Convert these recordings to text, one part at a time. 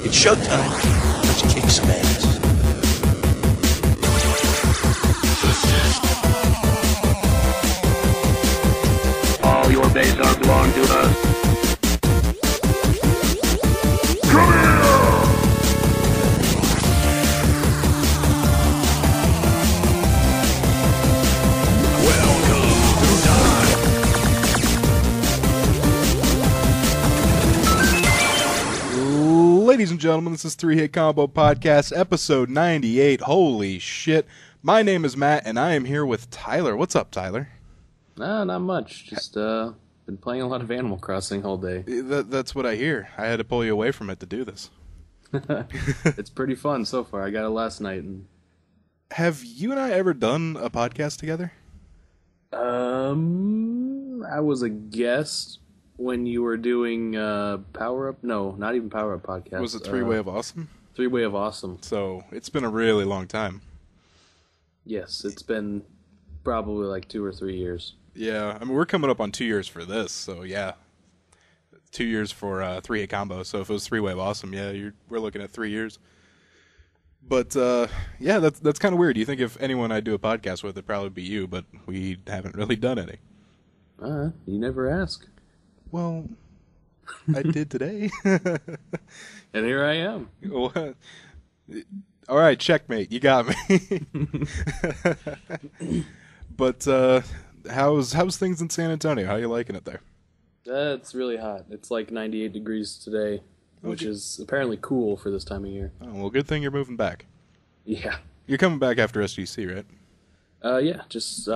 It's showtime. Let's kick some ass. All your days are belong to us. Come here! Ladies and gentlemen, this is 3 Hit Combo Podcast, episode 98. Holy shit. My name is Matt, and I am here with Tyler. What's up, Tyler? Not much. Just been playing a lot of Animal Crossing all day. That's what I hear. I had to pull you away from it to do this. It's pretty fun so far. I got it last night. And Have you and I ever done a podcast together? I was a guest when you were doing Power Up. No, not even Power Up podcast. Was it Three-Way of Awesome? Three-Way of Awesome. So, it's been a really long time. Yes, it's been probably like 2 or 3 years. Yeah, I mean, we're coming up on 2 years for this, so yeah. 2 years for 3 Hit Combo, so if it was Three-Way of Awesome, yeah, we're looking at 3 years. But, yeah, that's kind of weird. You think if anyone I do a podcast with, it'd probably be you, but we haven't really done any. You never ask. Well, I did today. And here I am. What? All right, checkmate. You got me. But how's things in San Antonio? How are you liking it there? It's really hot. It's like 98 degrees today, which is apparently cool for this time of year. Oh, well, good thing you're moving back. Yeah. You're coming back after SGC, right? Yeah. Just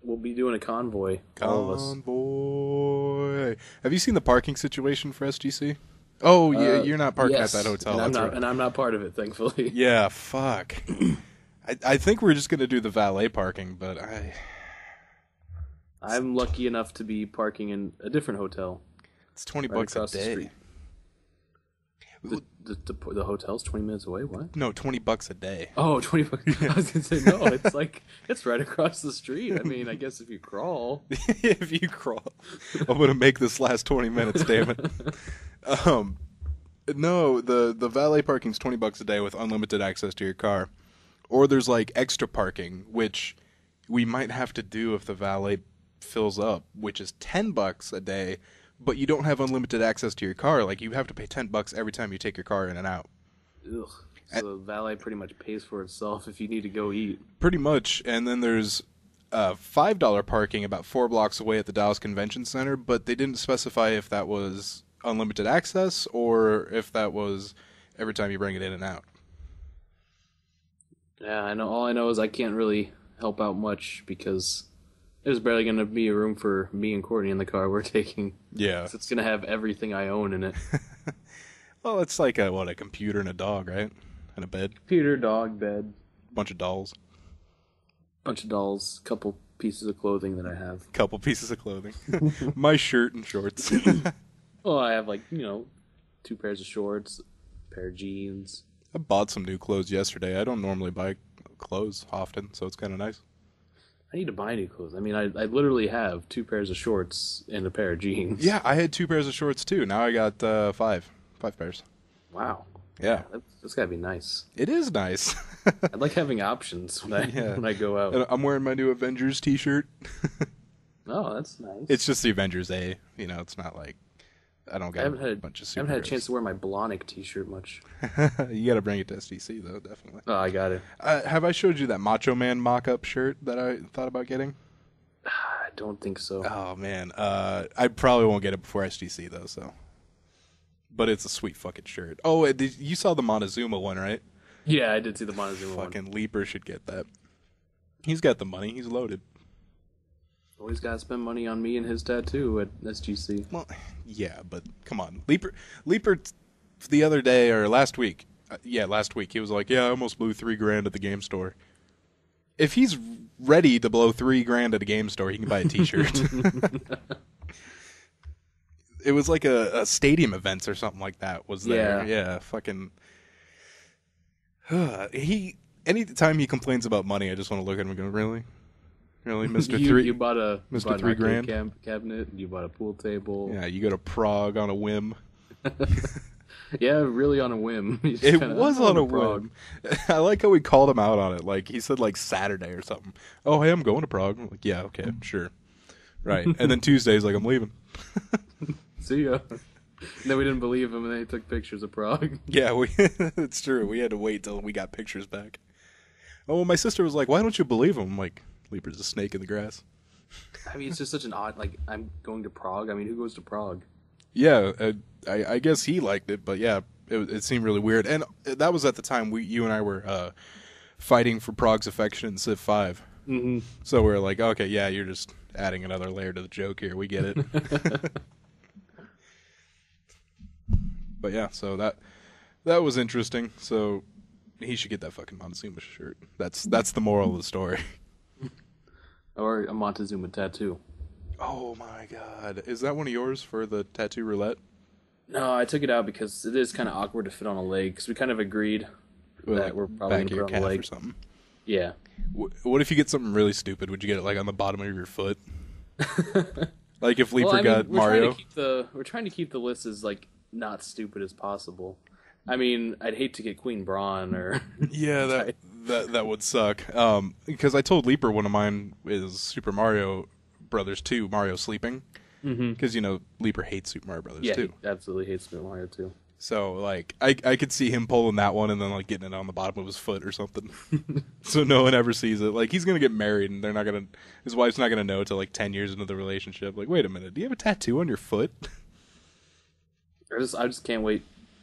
we'll be doing a convoy. All of us. Convoy. Have you seen the parking situation for SGC? Oh, yeah, you're not parking at that hotel. And I'm not part of it, thankfully. Yeah, fuck. I think we're just going to do the valet parking, but I'm lucky enough to be parking in a different hotel. It's $20 right a across the day. street. The hotel's 20 minutes away? What? No, $20 a day. Oh, 20 bucks. I was going to say, no, it's right across the street. I mean, I guess if you crawl. If you crawl. I'm going to make this last 20 minutes, damn it. No, the valet parking's $20 a day with unlimited access to your car. Or there's like extra parking, which we might have to do if the valet fills up, which is $10 a day, but you don't have unlimited access to your car. Like, you have to pay $10 every time you take your car in and out. Ugh. So the valet pretty much pays for itself if you need to go eat. Pretty much. And then there's $5 parking about 4 blocks away at the Dallas Convention Center, but they didn't specify if that was unlimited access or if that was every time you bring it in and out. Yeah, I know. All I know is I can't really help out much because there's barely going to be a room for me and Courtney in the car we're taking. Yeah. So it's going to have everything I own in it. Well, it's like a computer and a dog, right? And a bed. Computer, dog, bed. Bunch of dolls. Bunch of dolls. Couple pieces of clothing that I have. Couple pieces of clothing. My shirt and shorts. Well, I have 2 pairs of shorts, a pair of jeans. I bought some new clothes yesterday. I don't normally buy clothes often, so it's kind of nice. I need to buy new clothes. I mean, I literally have 2 pairs of shorts and a pair of jeans. Yeah, I had 2 pairs of shorts too. Now I got 5 pairs. Wow. Yeah. That's got to be nice. It is nice. I like having options when I go out. And I'm wearing my new Avengers t-shirt. Oh, that's nice. It's just the Avengers A. You know, it's not like I don't got a bunch of superheroes. I haven't had a chance to wear my Blahnik t-shirt much. You got to bring it to SDC, though, definitely. Oh, I got it. Have I showed you that Macho Man mock-up shirt that I thought about getting? I don't think so. Oh, man. I probably won't get it before SDC, though, so. But it's a sweet fucking shirt. Oh, you saw the Montezuma one, right? Yeah, I did see the Montezuma one. Fucking Leaper should get that. He's got the money. He's loaded. Always got to spend money on me and his tattoo at SGC. Well, yeah, but come on. Leaper the other day, or last week, last week, he was like, yeah, I almost blew $3,000 at the game store. If he's ready to blow $3,000 at a game store, he can buy a t-shirt. It was like a stadium events or something like that was there. Yeah, fucking... Anytime he complains about money, I just want to look at him and go, really? Really, Mr. You bought a Mr. $3,000 cabinet. You bought a pool table. Yeah, you go to Prague on a whim. Yeah, really on a whim. He just It kinda, was "I'm on a going to Prague." whim. I like how we called him out on it. Like, he said, like, Saturday or something. Oh, hey, I'm going to Prague. I'm like, yeah, okay, sure. Right. And then Tuesday's like, I'm leaving. See ya. And then we didn't believe him, and then he took pictures of Prague. Yeah, it's true. We had to wait till we got pictures back. Oh, my sister was like, why don't you believe him? I'm like, Leaper's a snake in the grass. I mean, it's just such an odd, like, I'm going to Prague. I mean, who goes to Prague? Yeah, I guess he liked it, but yeah, it seemed really weird. And that was at the time you and I were fighting for Prague's affection in Civ 5. Mm-hmm. So we are like, okay, yeah, you're just adding another layer to the joke here. We get it. But yeah, so that was interesting. So he should get that fucking Montezuma shirt. That's the moral of the story. Or a Montezuma tattoo. Oh my god. Is that one of yours for the tattoo roulette? No, I took it out because it is kind of awkward to fit on a leg, because we kind of agreed that we're probably going back to of your put on a calf leg. or something. Yeah. What if you get something really stupid? Would you get it like on the bottom of your foot? Like if Leaper Well, I mean, got Mario? We're trying to keep the list as, like, not stupid as possible. I mean, I'd hate to get Queen Braun or... Yeah, that would suck. Because I told Leaper one of mine is Super Mario Brothers 2, Mario Sleeping. Because, Leaper hates Super Mario Brothers 2. He absolutely hates Super Mario 2. So, like, I could see him pulling that one and then, like, getting it on the bottom of his foot or something. So no one ever sees it. Like, he's going to get married and his wife's not going to know until, like, 10 years into the relationship. Like, wait a minute, do you have a tattoo on your foot? I just can't wait.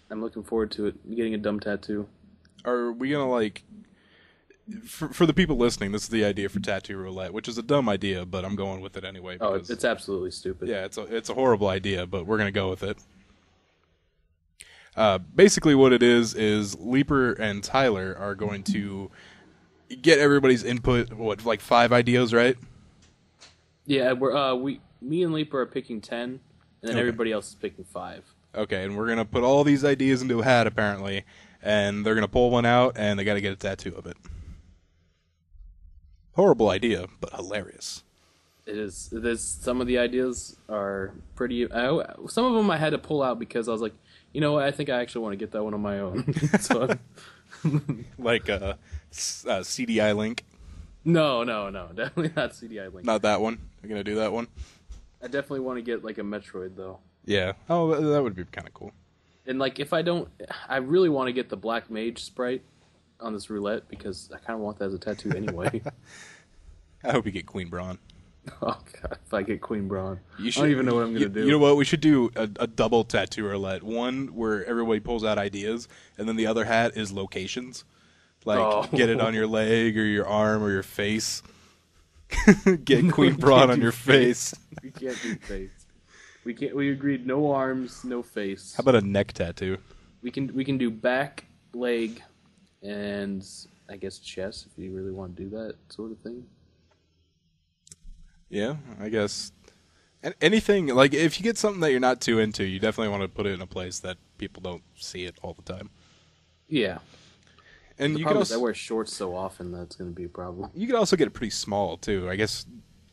I'm looking forward to it, getting a dumb tattoo. Are we going to, like... For the people listening, this is the idea for Tattoo Roulette, which is a dumb idea, but I'm going with it anyway. Oh, Because, it's absolutely stupid. yeah, it's a horrible idea, but we're going to go with it. Basically what it is Leaper and Tyler are going to get everybody's input, like 5 ideas, right? Yeah, me and Leaper are picking 10, and then Okay. everybody else is picking 5. Okay, and we're going to put all these ideas into a hat, apparently, and they're going to pull one out, and they got to get a tattoo of it. Horrible idea, but hilarious. It is. Some of the ideas are pretty... some of them I had to pull out because I was like, you know what, I think I actually want to get that one on my own. So, Like CDI Link. no, definitely not CDI Link. Not that one. You're going to do that one? I definitely want to get like a Metroid though. Yeah. Oh, that would be kind of cool. And like if I don't, I really want to get the Black Mage sprite on this roulette because I kind of want that as a tattoo anyway. I hope you get Queen Braun. Oh god, if I get Queen Braun, You I don't even know what I'm gonna do. You know what? We should do a double tattoo roulette. One where everybody pulls out ideas, and then the other hat is locations. Like, get it on your leg or your arm or your face. Get Queen Braun on your face. We can't do face. We can't. We agreed no arms, no face. How about a neck tattoo? We can do back, leg, and I guess chest if you really want to do that sort of thing. Yeah, I guess. Anything, like, if you get something that you're not too into, you definitely want to put it in a place that people don't see it all the time. Yeah. And The you could problem is I also wear shorts so often that's going to be a problem. you could also get it pretty small too. I guess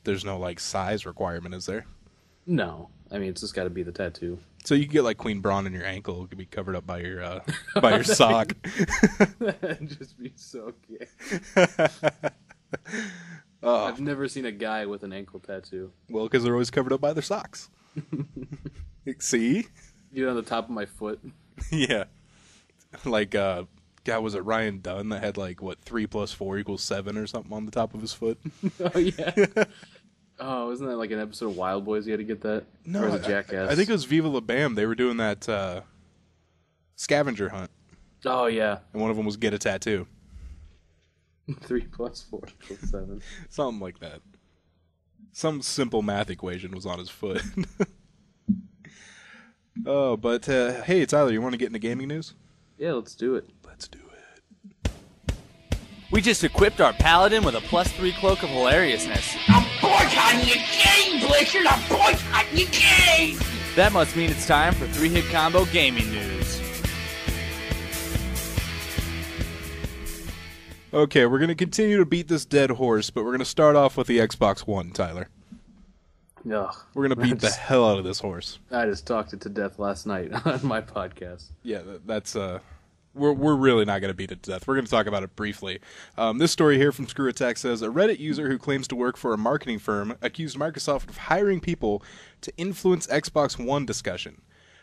there's no like size requirement, is there? No, I mean it's just got to be the tattoo. So you could get like Queen Braun in your ankle. It could be covered up by your by your sock. That'd just be so gay. Oh. I've never seen a guy with an ankle tattoo. Well, because they're always covered up by their socks. See? Get it on the top of my foot. Yeah. Like, God, was it Ryan Dunn that had like, what, 3 + 4 = 7 or something on the top of his foot? Oh yeah. Oh, isn't that like an episode of Wild Boys? You had to get that. No, or was it Jackass? I think it was Viva La Bam. They were doing that scavenger hunt, Oh yeah. and one of them was get a tattoo. 3 + 4 = 7. Something like that. Some simple math equation was on his foot. Oh, but hey, Tyler, you want to get into gaming news? Yeah, let's do it. Let's do it. We just equipped our paladin with a +3 cloak of hilariousness. I'm boycotting your game, Blizzard! I'm boycotting your game! That must mean it's time for 3-hit combo gaming news. Okay, we're going to continue to beat this dead horse, but we're going to start off with the Xbox One, Tyler. Ugh, We're gonna beat the hell out of this horse. I just talked it to death last night on my podcast. Yeah, that's we're really not gonna beat it to death. We're gonna talk about it briefly. This story here from Screw Attack says a Reddit user who claims to work for a marketing firm accused Microsoft of hiring people to influence Xbox One discussion.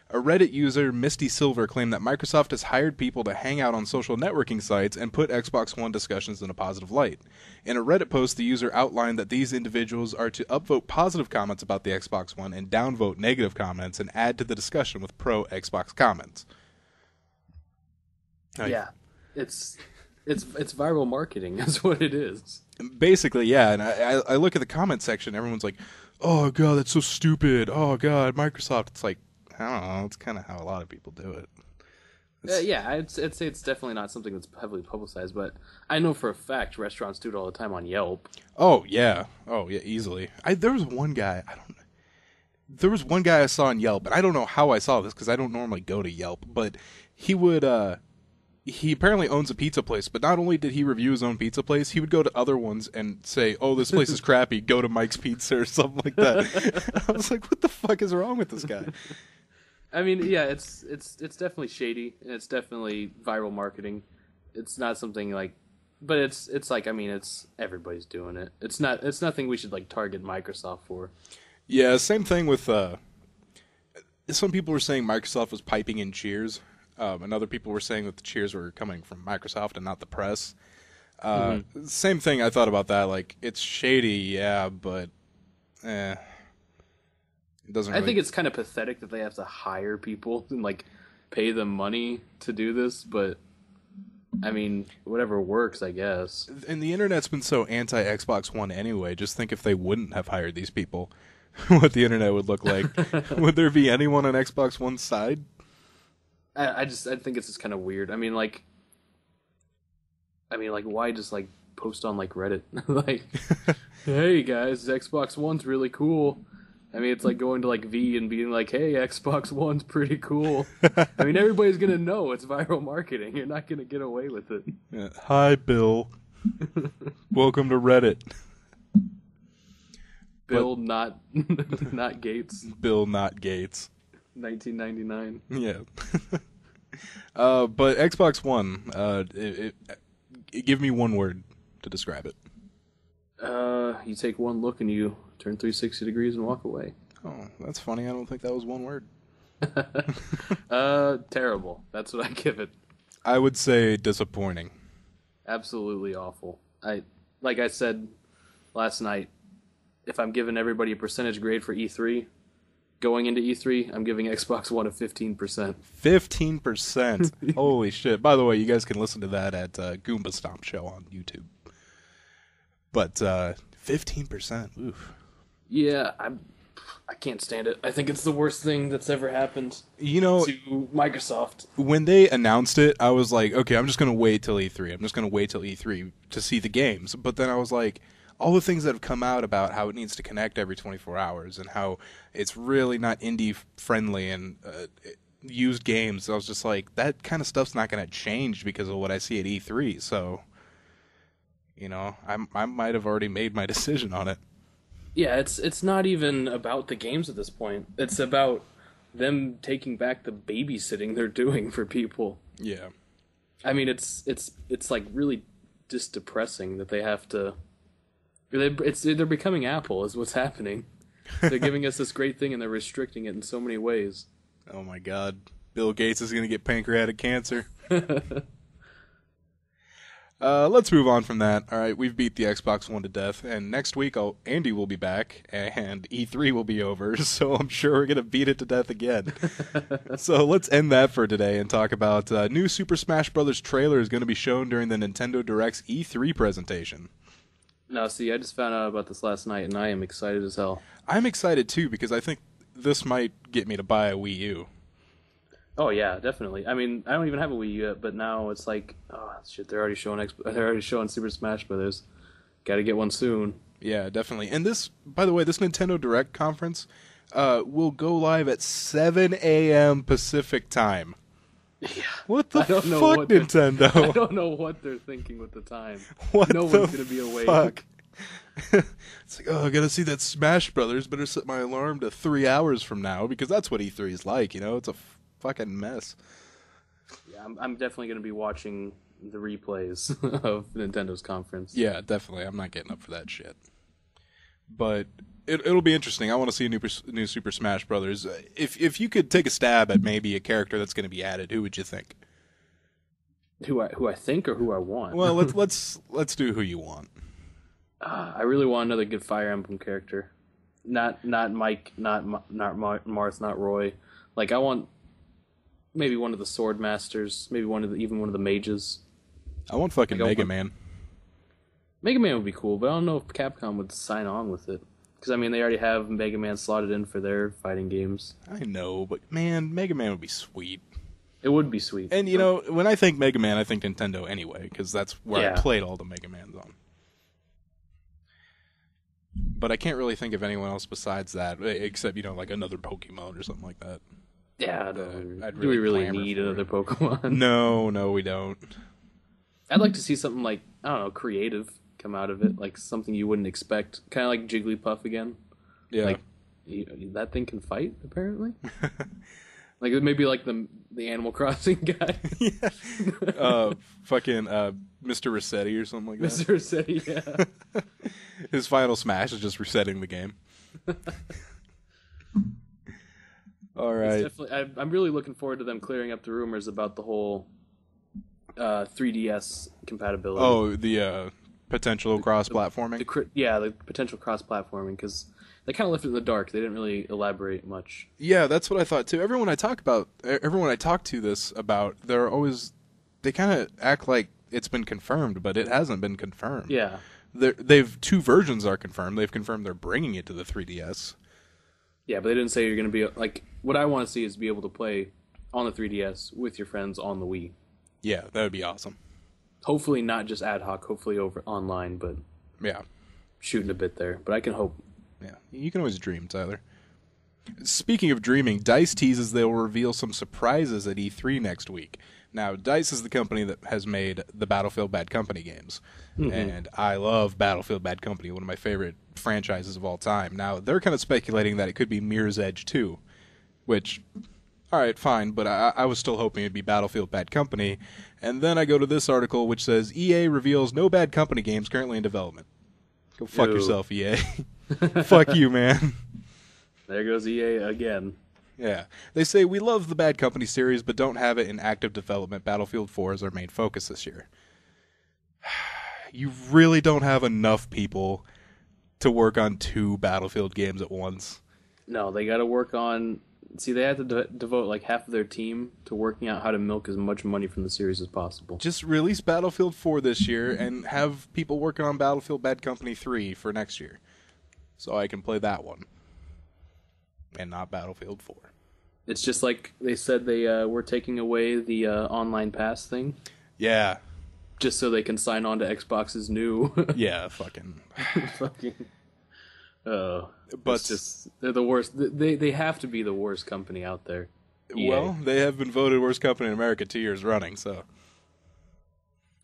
A Reddit user, Misty Silver, claimed that Microsoft has hired people to hang out on social networking sites and put Xbox One discussions in a positive light. In a Reddit post, the user outlined that these individuals are to upvote positive comments about the Xbox One and downvote negative comments and add to the discussion with pro-Xbox comments. Yeah, it's viral marketing is what it is. Basically, yeah, and I look at the comment section, everyone's like, oh god, that's so stupid, oh god, Microsoft. It's like, I don't know, it's kind of how a lot of people do it. Yeah, I'd say it's definitely not something that's heavily publicized, but I know for a fact restaurants do it all the time on Yelp. Oh yeah, easily. There was one guy I saw on Yelp, and I don't know how I saw this because I don't normally go to Yelp, but he would he apparently owns a pizza place, but not only did he review his own pizza place, he would go to other ones and say, oh, this place is crappy, go to Mike's Pizza or something like that. I was like, what the fuck is wrong with this guy? I mean, yeah, it's definitely shady, and it's definitely viral marketing. It's not something like, but it's like, I mean, it's everybody's doing it. It's nothing we should like target Microsoft for. Yeah, same thing with some people were saying Microsoft was piping in cheers. And other people were saying that the cheers were coming from Microsoft and not the press. Same thing, I thought about that. Like, it's shady, yeah, but it doesn't really... I think it's kind of pathetic that they have to hire people and, like, pay them money to do this, but, I mean, whatever works, I guess. And the internet's been so anti-Xbox One anyway. Just think if they wouldn't have hired these people, what the internet would look like. Would there be anyone on Xbox One's side? I think it's just kind of weird. I mean, like, why just like post on like Reddit, like, hey guys, Xbox One's really cool. I mean, it's like going to like V and being like, hey, Xbox One's pretty cool. I mean, everybody's gonna know it's viral marketing. You're not gonna get away with it. Yeah. Hi, Bill. Welcome to Reddit. Bill, not Gates. Bill, not Gates. 1999. Yeah. But Xbox One, give me one word to describe it. You take one look and you turn 360 degrees and walk away. Oh, that's funny. I don't think that was one word. Terrible. That's what I give it. I would say disappointing. Absolutely awful. Like I said last night, if I'm giving everybody a percentage grade for E3, going into E3, I'm giving Xbox One a 15%. 15%? Holy shit. By the way, you guys can listen to that at Goomba Stomp Show on YouTube. But 15%, oof. Yeah, I can't stand it. I think it's the worst thing that's ever happened to Microsoft. When they announced it, I was like, okay, I'm just going to wait till E3. I'm just going to wait till E3 to see the games. But then I was like, all the things that have come out about how it needs to connect every 24 hours and how it's really not indie-friendly and used games, I was just like, that kind of stuff's not going to change because of what I see at E3. So, I might have already made my decision on it. Yeah, it's not even about the games at this point. It's about them taking back the babysitting they're doing for people. Yeah. I mean, it's like really just depressing that they have to... They're becoming Apple is what's happening. They're giving us this great thing and they're restricting it in so many ways. Oh my god. Bill Gates is going to get pancreatic cancer. Let's move on from that. All right, we've beat the Xbox One to death, and next week Andy will be back, and E3 will be over, so I'm sure we're going to beat it to death again. So let's end that for today and talk about new Super Smash Bros. Trailer is going to be shown during the Nintendo Direct's E3 presentation. No, see, I just found out about this last night, and I am excited as hell. I'm excited, too, because I think this might get me to buy a Wii U. Oh, yeah, definitely. I mean, I don't even have a Wii U yet, but now it's like, oh, shit, they're already showing Super Smash Bros. Gotta get one soon. Yeah, definitely. And this, by the way, this Nintendo Direct conference will go live at 7 a.m. Pacific time. Yeah. What the fuck, Nintendo? I don't know what they're thinking with the time. What no the one's going to be awake. Fuck? It's like, oh, I gotta see that Smash Brothers. Better set my alarm to 3 hours from now because that's what E3 is like. You know, it's a fucking mess. Yeah, I'm definitely going to be watching the replays of Nintendo's conference. Yeah, definitely. I'm not getting up for that shit. But it'll be interesting. I want to see a new Super Smash Brothers. If you could take a stab at maybe a character that's going to be added, who would you think? Who I think or who I want? Well, let's do who you want. I really want another good Fire Emblem character. Not Mike, not Marth, not Roy. Like, I want maybe one of the Sword Masters, maybe even one of the mages. I want fucking Mega Man. Mega Man would be cool, but I don't know if Capcom would sign on with it. Because, I mean, they already have Mega Man slotted in for their fighting games. I know, but man, Mega Man would be sweet. It would be sweet. And, you know, when I think Mega Man, I think Nintendo anyway, because that's where I played all the Mega Mans on. But I can't really think of anyone else besides that, except, you know, like another Pokemon or something like that. Yeah, do we really need another Pokemon? No, we don't. I'd like to see something like, I don't know, creative come out of it, like something you wouldn't expect. Kind of like Jigglypuff again. Yeah. Like, that thing can fight, apparently? Like, maybe like the Animal Crossing guy. Yeah. Fucking Mr. Rossetti or something like that. Mr. Rossetti, yeah. His final smash is just resetting the game. All right. I'm really looking forward to them clearing up the rumors about the whole 3DS compatibility. Oh, the potential cross-platforming? The potential cross-platforming, because they kind of left it in the dark. They didn't really elaborate much. Yeah, that's what I thought too. Everyone I talk to this about, they kind of act like it's been confirmed, but it hasn't been confirmed. Yeah. They've two versions are confirmed. They've confirmed they're bringing it to the 3DS. Yeah, but they didn't say you're going to be like. What I want to see is be able to play on the 3DS with your friends on the Wii. Yeah, that would be awesome. Hopefully not just ad hoc. Hopefully over online, but yeah, shooting a bit there. But I can hope. Yeah, you can always dream, Tyler. Speaking of dreaming, DICE teases they will reveal some surprises at E3 next week. Now, DICE is the company that has made the Battlefield Bad Company games. Mm-hmm. And I love Battlefield Bad Company, one of my favorite franchises of all time. Now, they're kind of speculating that it could be Mirror's Edge 2, which, all right, fine, but I was still hoping it'd be Battlefield Bad Company. And then I go to this article, which says, EA reveals no Bad Company games currently in development. Go fuck yourself, EA. Fuck you, man. There goes EA again. Yeah. They say, we love the Bad Company series, but don't have it in active development. Battlefield 4 is our main focus this year. You really don't have enough people to work on 2 Battlefield games at once. No, they got to work on... See, they have to devote like half of their team to working out how to milk as much money from the series as possible. Just release Battlefield 4 this year and have people working on Battlefield Bad Company 3 for next year. So I can play that one. And not Battlefield 4. It's just like they said they were taking away the online pass thing. Yeah. Just so they can sign on to Xbox's new. Yeah, fucking. But it's just, they're the worst. They have to be the worst company out there. EA. Well, they have been voted worst company in America 2 years running, so.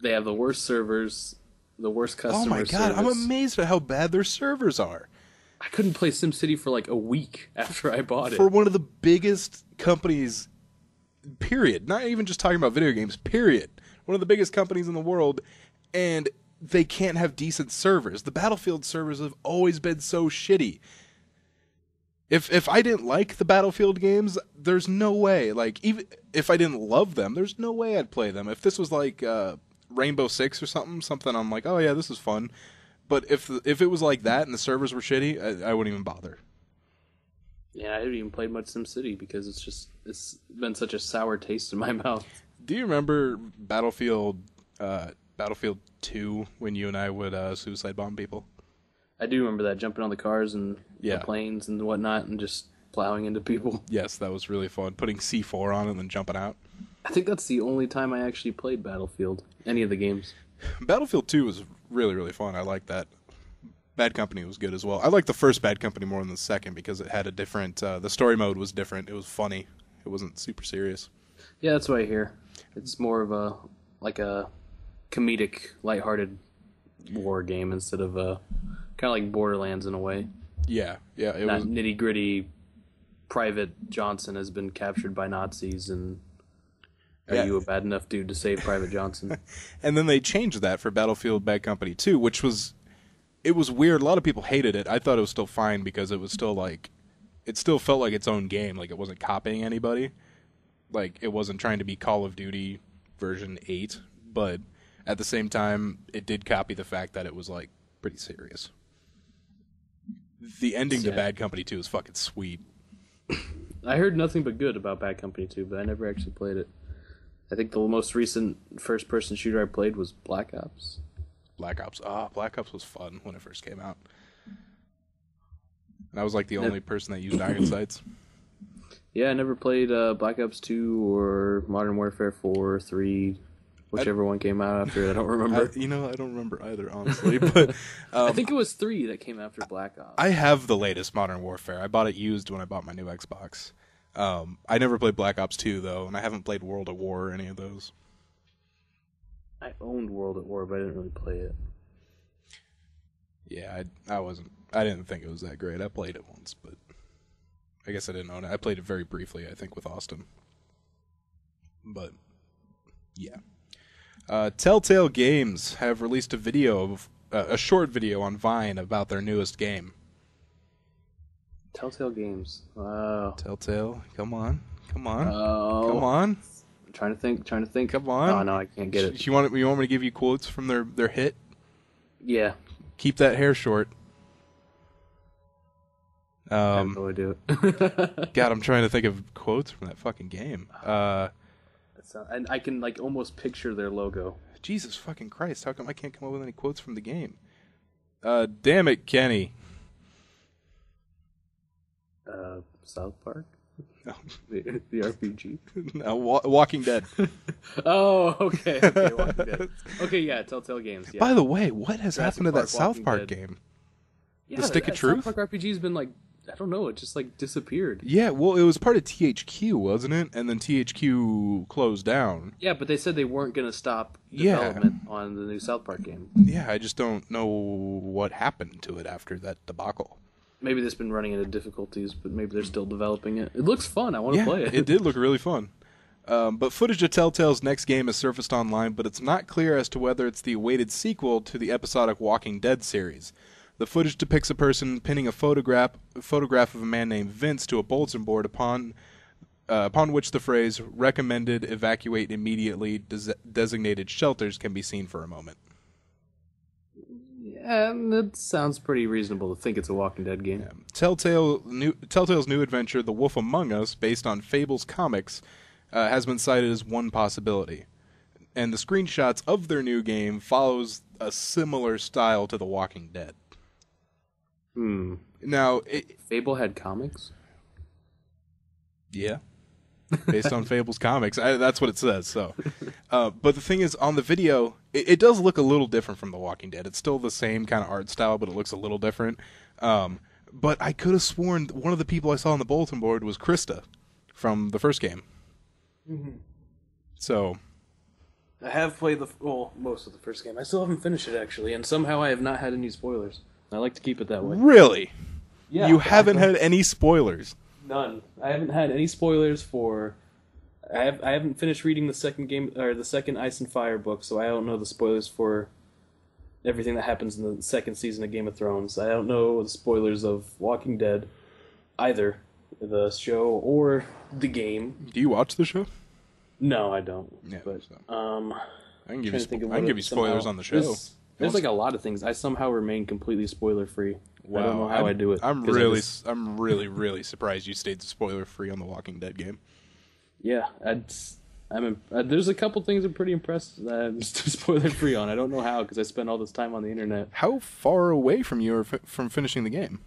They have the worst servers, the worst customer service. Oh my god, I'm amazed at how bad their servers are. I couldn't play SimCity for like a week after I bought it. For one of the biggest companies, period. Not even just talking about video games, period. One of the biggest companies in the world, and they can't have decent servers. The Battlefield servers have always been so shitty. If I didn't like the Battlefield games, there's no way. Like, even if I didn't love them, there's no way I'd play them. If this was like Rainbow Six or something I'm like, oh yeah, this is fun. But if it was like that and the servers were shitty, I wouldn't even bother. Yeah, I haven't even played much SimCity because it's been such a sour taste in my mouth. Do you remember Battlefield 2 when you and I would suicide bomb people? I do remember that, jumping on the cars and the planes and whatnot and just plowing into people. Yes, that was really fun. Putting C4 on and then jumping out. I think that's the only time I actually played Battlefield, any of the games. Battlefield 2 was really, really fun. I liked that. Bad Company was good as well. I liked the first Bad Company more than the second because it had a different... the story mode was different. It was funny. It wasn't super serious. Yeah, that's what I hear. It's more of a comedic, lighthearted war game instead of kind of like Borderlands in a way. Yeah. It Not was. nitty gritty. Private Johnson has been captured by Nazis, and are Yeah. you a bad enough dude to save Private Johnson? And then they changed that for Battlefield Bad Company 2, which was weird. A lot of people hated it. I thought it was still fine because it was still like, it still felt like its own game. Like it wasn't copying anybody. Like it wasn't trying to be Call of Duty version 8, but at the same time, it did copy the fact that it was like pretty serious. The ending to Yeah. Bad Company 2 is fucking sweet. I heard nothing but good about Bad Company 2, but I never actually played it. I think the most recent first-person shooter I played was Black Ops. Black Ops. Black Ops was fun when it first came out. And I was like the only person that used iron sights. Yeah, I never played Black Ops 2 or Modern Warfare 4, 3, whichever one came out after it. I don't remember. I don't remember either, honestly. But I think it was 3 that came after Black Ops. I have the latest Modern Warfare. I bought it used when I bought my new Xbox. I never played Black Ops 2, though, and I haven't played World at War or any of those. I owned World at War, but I didn't really play it. Yeah, I didn't think it was that great. I played it once, but I guess I didn't own it. I played it very briefly, I think, with Austin. But, yeah. Telltale Games have released a short video on Vine about their newest game. Telltale Games. Wow. Telltale, come on. Oh. Come on. Trying to think. Come on. Oh, no, I can't get it. You want me to give you quotes from their hit? Yeah. Keep that hair short. I have no idea. God, I'm trying to think of quotes from that fucking game. And I can, like, almost picture their logo. Jesus fucking Christ, how come I can't come up with any quotes from the game? Damn it, Kenny. South Park? No. The RPG? No, Walking Dead. Oh, okay, Walking Dead. Okay, yeah, Telltale Games, yeah. By the way, what has Jurassic happened to that Park, South Walking Park Dead. game? Yeah, The Stick of that Truth? South Park RPG's been, like, I don't know, it just, like, disappeared. Yeah, well, it was part of THQ, wasn't it? And then THQ closed down. Yeah, but they said they weren't going to stop Yeah. development on the new South Park game. Yeah, I just don't know what happened to it after that debacle. Maybe they've been running into difficulties, but maybe they're still developing it. It looks fun. I want to play it. It did look really fun. But footage of Telltale's next game has surfaced online, but it's not clear as to whether it's the awaited sequel to the episodic Walking Dead series. The footage depicts a person pinning a photograph of a man named Vince to a bulletin board upon which the phrase "recommended evacuate immediately designated shelters" can be seen for a moment. And it sounds pretty reasonable to think it's a Walking Dead game. Telltale's new adventure, The Wolf Among Us, based on Fables comics, has been cited as one possibility. And the screenshots of their new game follows a similar style to The Walking Dead. Now, Fable had comics? yeah, based on Fables comics. That's what it says. So, but the thing is, on the video, it does look a little different from The Walking Dead. It's still the same kind of art style, but it looks a little different. But I could have sworn one of the people I saw on the bulletin board was Krista from the first game. So, I have played most of the first game. I still haven't finished it, actually, and somehow I have not had any spoilers. I like to keep it that way. really, Yeah, you haven't had any spoilers. None. I haven't had any spoilers for. I haven't finished reading the second game or the second Ice and Fire book, so I don't know the spoilers for everything that happens in the second season of Game of Thrones. I don't know the spoilers of Walking Dead, either the show or the game. Do you watch the show? No, I don't. Yeah, but so. I I can give you can give you spoilers on the show. There's like a lot of things. I somehow remain completely spoiler free. I don't know how I do it. I'm 'cause I'm really surprised you stayed spoiler free on the Walking Dead game. Yeah, there's a couple things I'm pretty impressed that I'm spoiler free on. I don't know how because I spent all this time on the internet. How far away from you are from finishing the game?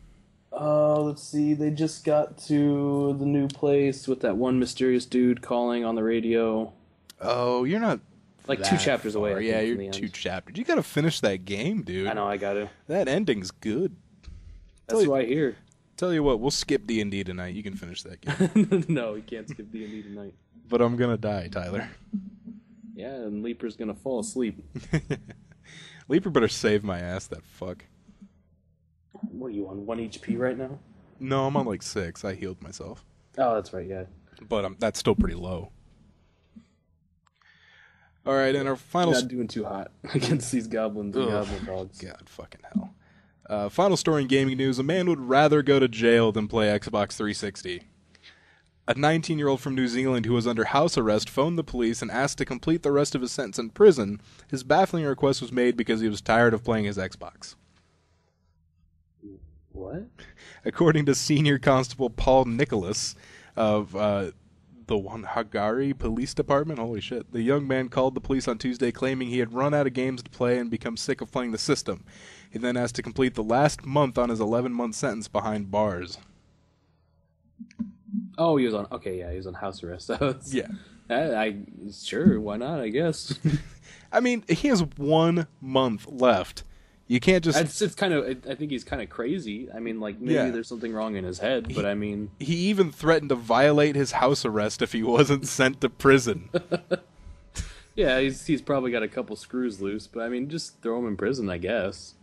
Let's see. They just got to the new place with that one mysterious dude calling on the radio. Oh, you're not Like that 2 chapters away. far. I Yeah, think, you're from the 2 end. chapters. You gotta finish that game, dude. I know. I got to. That ending's good. That's what I hear. Tell you what, we'll skip D&D tonight. You can finish that game. No, we can't skip D&D tonight. But I'm gonna die, Tyler. Yeah, and Leaper's gonna fall asleep. Leaper better save my ass, that fuck. What are you on 1 HP right now? No, I'm on like 6. I healed myself. Oh, that's right. Yeah. But that's still pretty low. All right, and our final... Not doing too hot against these goblins and goblin dogs. God fucking hell. Final story in gaming news. A man would rather go to jail than play Xbox 360. A 19-year-old from New Zealand who was under house arrest phoned the police and asked to complete the rest of his sentence in prison. His baffling request was made because he was tired of playing his Xbox. What? According to Senior Constable Paul Nicholas of the Wanhagari Police Department, holy shit, the young man called the police on Tuesday claiming he had run out of games to play and become sick of playing the system. He then asked to complete the last month on his 11-month sentence behind bars. Oh, he was on. Okay, yeah, he was on house arrest. Yeah. Sure, why not? I guess. I mean, he has 1 month left. You can't just... It's kind of. I think he's kind of crazy. I mean, like maybe there's something wrong in his head, but I mean, he even threatened to violate his house arrest if he wasn't sent to prison. Yeah, he's probably got a couple screws loose, but I mean, just throw him in prison, I guess.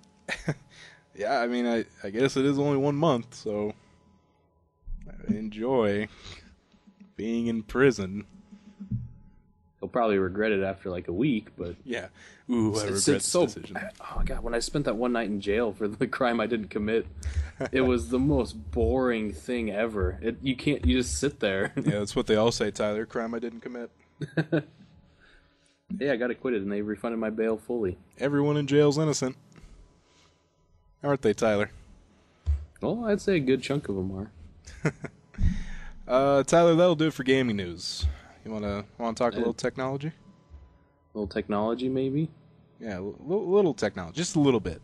Yeah, I mean, I guess it is only 1 month, so enjoy being in prison. He'll probably regret it after like a week, but yeah. Ooh, I regret this decision. Oh my god, when I spent that one night in jail for the crime I didn't commit, it was the most boring thing ever. You just sit there. Yeah, that's what they all say, Tyler. Crime I didn't commit. Yeah, I got acquitted and they refunded my bail fully. Everyone in jail's innocent. Aren't they, Tyler? Well, I'd say a good chunk of them are. Tyler, that'll do it for gaming news. You wanna talk a little technology? A little technology, maybe? Yeah, little technology, just a little bit.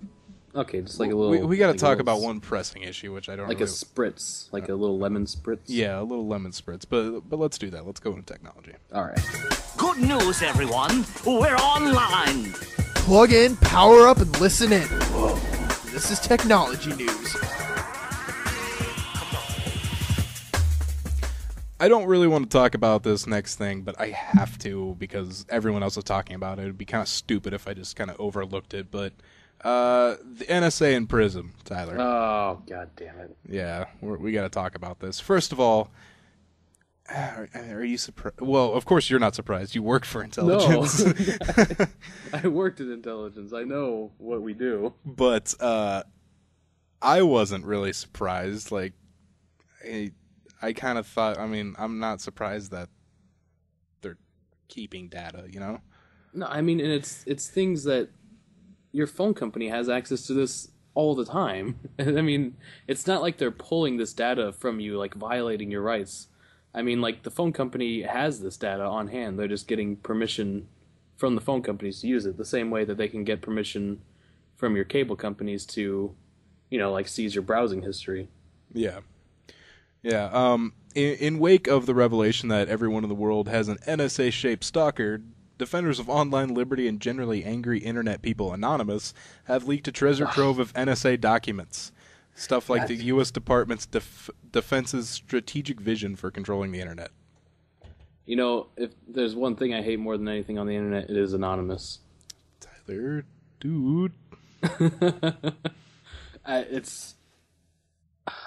Okay, just like a little... We got to like talk about one pressing issue, which I don't like really... a spritz, like a little lemon spritz? Yeah, a little lemon spritz, but let's do that. Let's go into technology. All right. Good news, everyone. We're online. Plug in, power up, and listen in. Whoa. This is technology news. I don't really want to talk about this next thing, but I have to because everyone else is talking about it. It would be kind of stupid if I just kind of overlooked it, but the NSA and PRISM, Tyler. Oh, god damn it. Yeah, we got to talk about this. First of all, are you surprised? Well, of course you're not surprised. You work for intelligence. No. I worked in intelligence. I know what we do. But I wasn't really surprised. Like, I kind of thought, I mean, I'm not surprised that they're keeping data, you know? No, I mean, and it's things that your phone company has access to this all the time. I mean, it's not like they're pulling this data from you, like violating your rights. I mean, like, the phone company has this data on hand. They're just getting permission from the phone companies to use it, the same way that they can get permission from your cable companies to, like, seize your browsing history. Yeah. Yeah, in wake of the revelation that everyone in the world has an NSA-shaped stalker, defenders of online liberty and generally angry internet people Anonymous have leaked a treasure trove of NSA documents. Stuff like the U.S. Department's Defense's strategic vision for controlling the internet. If there's one thing I hate more than anything on the internet, it is Anonymous. Tyler, dude.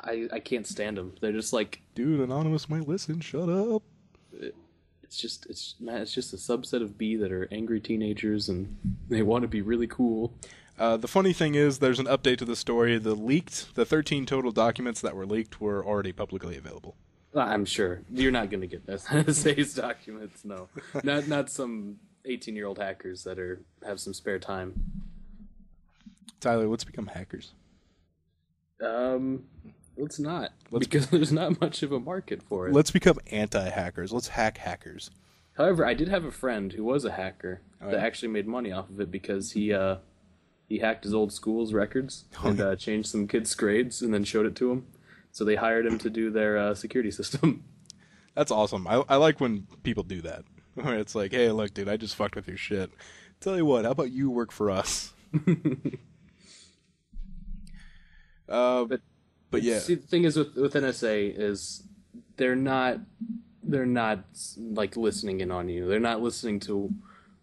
I can't stand them. They're just like, dude, Anonymous might listen. Shut up. It's just a subset of B that are angry teenagers and they want to be really cool. The funny thing is, there's an update to the story. The 13 total documents that were leaked were already publicly available. I'm sure you're not going to get NSA's documents. No, not some 18-year-old hackers that have some spare time. Tyler, let's become hackers. Let's not, because there's not much of a market for it. Let's become anti-hackers. Let's hack hackers. However, I did have a friend who was a hacker that actually made money off of it because he hacked his old school's records and changed some kids' grades and then showed it to them. So they hired him to do their security system. That's awesome. I like when people do that. Where it's like, hey, look, dude, I just fucked with your shit. Tell you what, how about you work for us? But yeah. See, the thing is with NSA is they're not like listening in on you. They're not listening to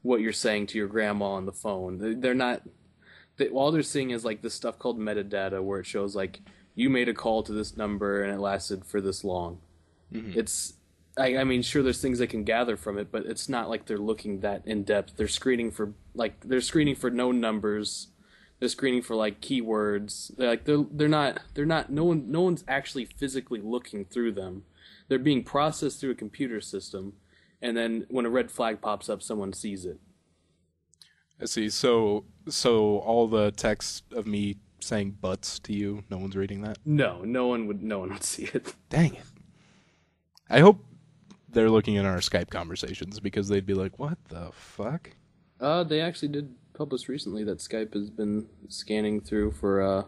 what you're saying to your grandma on the phone. They're not all they're seeing is like this stuff called metadata, where it shows like you made a call to this number and it lasted for this long. It's, I mean, sure, there's things they can gather from it, but it's not like they're looking that in depth. They're screening for known numbers. They're screening for like keywords. They're not. No one's actually physically looking through them. They're being processed through a computer system, and then when a red flag pops up, someone sees it. I see. So all the text of me saying butts to you, no one's reading that? No one would see it. Dang it. I hope they're looking at our Skype conversations, because they'd be like, what the fuck? They actually did publish recently that Skype has been scanning through for,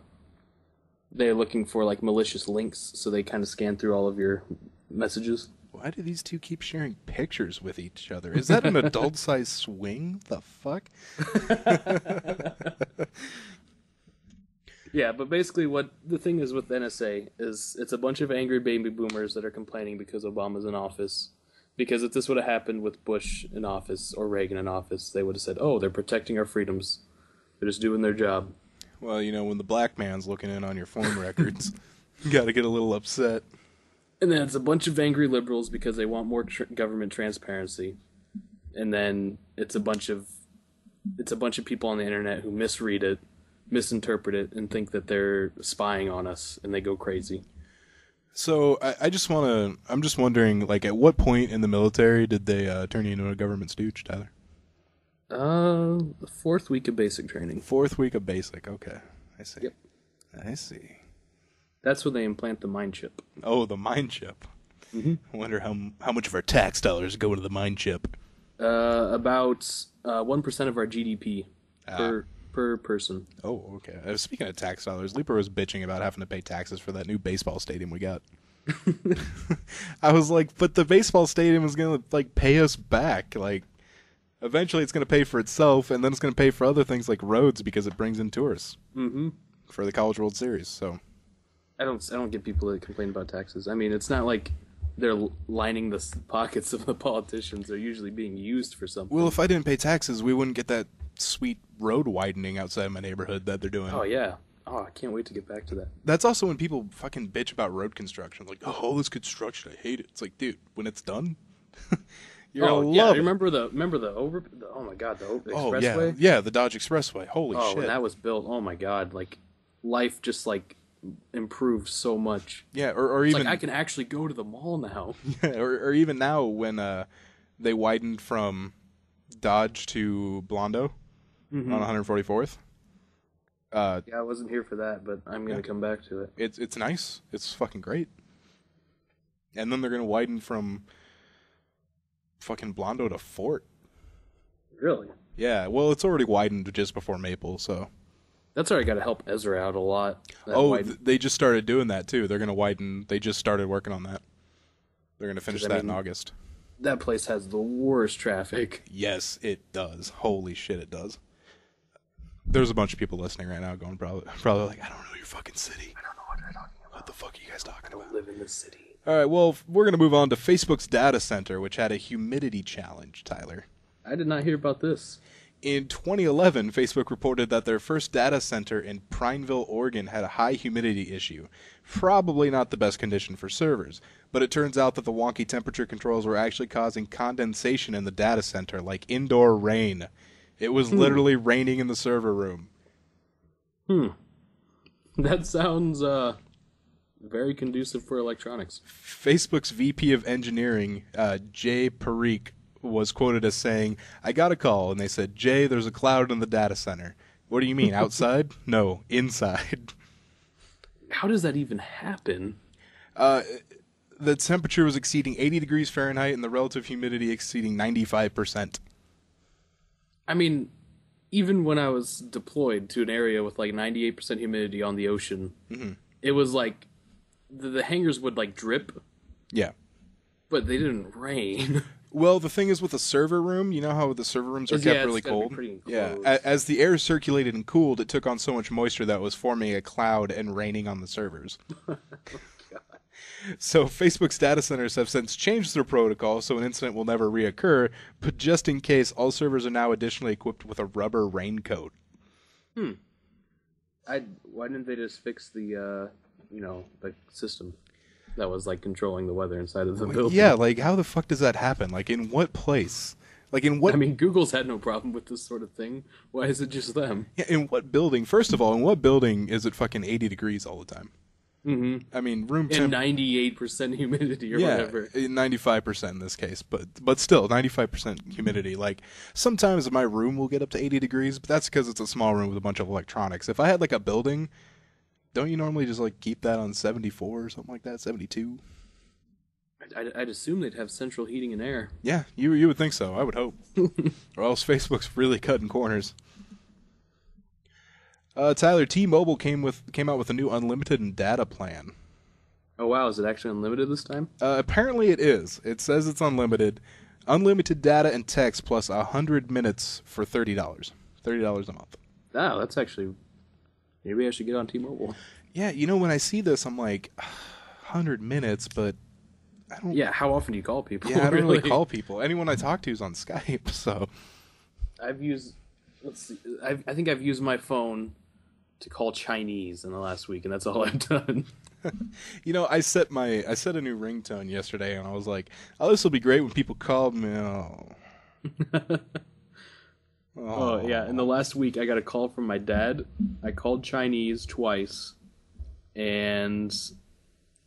they're looking for like malicious links, so they kind of scan through all of your messages. Why do these two keep sharing pictures with each other? Is that an adult-sized swing? The fuck? Yeah, but basically what the thing is with NSA is it's a bunch of angry baby boomers that are complaining because Obama's in office. Because if this would have happened with Bush in office or Reagan in office, they would have said, oh, they're protecting our freedoms. They're just doing their job. Well, you know, when the black man's looking in on your phone records, you gotta get a little upset. And then it's a bunch of angry liberals because they want more government transparency. And then it's a bunch of people on the internet who misread it, misinterpret it, and think that they're spying on us, and they go crazy. So I'm just wondering, like, at what point in the military did they turn you into a government stooge, Tyler? The 4th week of basic training. 4th week of basic. Okay, I see. Yep. I see. That's when they implant the mind chip. Oh, the mind chip. Mm-hmm. I wonder how much of our tax dollars go to the mind chip. About 1% of our GDP per person. Oh, okay. Speaking of tax dollars, Leaper was bitching about having to pay taxes for that new baseball stadium we got. I was like, but the baseball stadium is going to like pay us back. Like, eventually it's going to pay for itself, and then it's going to pay for other things like roads because it brings in tourists for the College World Series. So I don't get people that complain about taxes. I mean, it's not like they're lining the pockets of the politicians. They're usually being used for something. Well, if I didn't pay taxes, we wouldn't get that sweet road widening outside my neighborhood that they're doing. Oh, yeah. Oh, I can't wait to get back to that. That's also when people fucking bitch about road construction. Like, oh, all this construction, I hate it. It's like, dude, when it's done, you're gonna love it. Remember the oh my god, the expressway? Yeah, the Dodge Expressway. Holy shit. When that was built, oh my god, like life just like improved so much. Yeah, or even like I can actually go to the mall now. Yeah, or even now when they widened from Dodge to Blondo on 144th. Yeah, I wasn't here for that, but I'm gonna come back to it. It's nice. It's fucking great. And then they're gonna widen from fucking Blondo to Fort. Really? Yeah. Well, it's already widened just before Maple, so. That's already got to help Ezra out a lot. They just started doing that too. They're gonna widen. They just started working on that. They're gonna finish that in August. That place has the worst traffic. Yes, it does. Holy shit, it does. There's a bunch of people listening right now going probably like, I don't know your fucking city. I don't know what you're talking about. What the fuck are you guys talking about? I don't live in this city. All right, well, we're going to move on to Facebook's data center, which had a humidity challenge, Tyler. I did not hear about this. In 2011, Facebook reported that their first data center in Prineville, Oregon had a high humidity issue. Probably not the best condition for servers, but it turns out that the wonky temperature controls were actually causing condensation in the data center, like indoor rain. It was literally raining in the server room. That sounds very conducive for electronics. Facebook's VP of Engineering, Jay Parikh, was quoted as saying, I got a call, and they said, Jay, there's a cloud in the data center. What do you mean, outside? No, inside. How does that even happen? The temperature was exceeding 80 degrees Fahrenheit and the relative humidity exceeding 95%. I mean, even when I was deployed to an area with like 98% humidity on the ocean, it was like the hangars would like drip. Yeah. But they didn't rain. Well, the thing is with a server room, you know how the server rooms are kept really cold? Yeah. As the air circulated and cooled, it took on so much moisture that it was forming a cloud and raining on the servers. So Facebook's data centers have since changed their protocol so an incident will never reoccur, but just in case, all servers are now additionally equipped with a rubber raincoat. Why didn't they just fix the the system that was like controlling the weather inside of the building? Yeah, like how the fuck does that happen? Like in what place? Like in what? I mean, Google's had no problem with this sort of thing. Why is it just them? Yeah, in what building? First of all, in what building is it fucking 80 degrees all the time? Mm-hmm. I mean, room and temp. 98% humidity or whatever. 95% in this case, but still 95% humidity. Like sometimes my room will get up to 80 degrees, but that's because it's a small room with a bunch of electronics. If I had like a building, don't you normally just like keep that on 74 or something like that, 72? I'd assume they'd have central heating and air. Yeah, you would think so. I would hope, or else Facebook's really cutting corners. Tyler, T-Mobile came out with a new unlimited data plan. Oh wow, is it actually unlimited this time? Apparently it is. It says it's unlimited. Unlimited data and text plus 100 minutes for $30. $30 a month. Ah, that's actually... Maybe I should get on T-Mobile. Yeah, when I see this, I'm like, 100 minutes, but I don't... Yeah, how often do you call people? Yeah, I don't really call people. Anyone I talk to is on Skype, so... I've used... Let's see. I think I've used my phone to call Chinese in the last week, and that's all I've done. I set a new ringtone yesterday, and I was like, "Oh, this will be great when people call me." Oh yeah, in the last week, I got a call from my dad. I called Chinese twice, and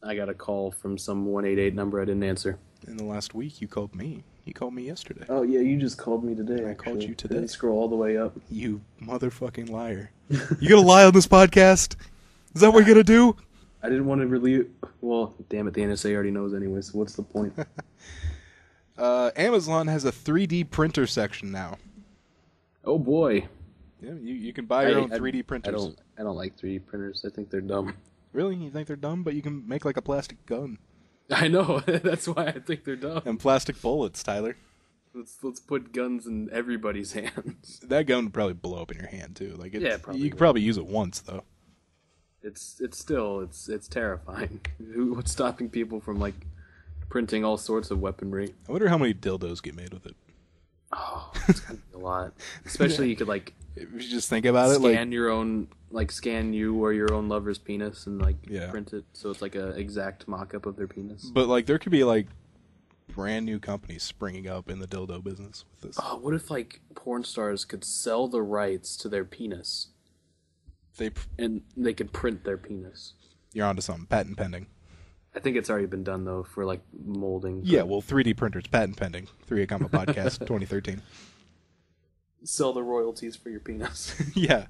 I got a call from some 188 number I didn't answer. In the last week, you called me. You called me yesterday. Oh yeah, you just called me today. I called you today. Didn't scroll all the way up. You motherfucking liar! You gonna lie on this podcast? Is that what you're gonna do? I didn't want to relieve... Well, damn it, the NSA already knows anyway, so what's the point? Amazon has a 3D printer section now. Oh boy. Yeah, you can buy your own 3D printers. I don't like 3D printers. I think they're dumb. Really? You think they're dumb? But you can make like a plastic gun. I know. That's why I think they're dumb. And plastic bullets, Tyler. Let's put guns in everybody's hands. That gun would probably blow up in your hand too. Like probably. You could probably use it once though. It's still terrifying. What's stopping people from like printing all sorts of weaponry? I wonder how many dildos get made with it. Oh, it's gotta be a lot. Especially you could like if you just think about it, scan your own, like scan you or your own lover's penis and like print it so it's like a exact mock-up of their penis. But like there could be like brand new companies springing up in the dildo business with this. Oh, what if like porn stars could sell the rights to their penis? And they could print their penis. You're onto something. Patent pending. I think it's already been done though for like molding. Yeah, well, 3D printers, patent pending. 3A Comma Podcast, 2013. Sell the royalties for your penis. Yeah,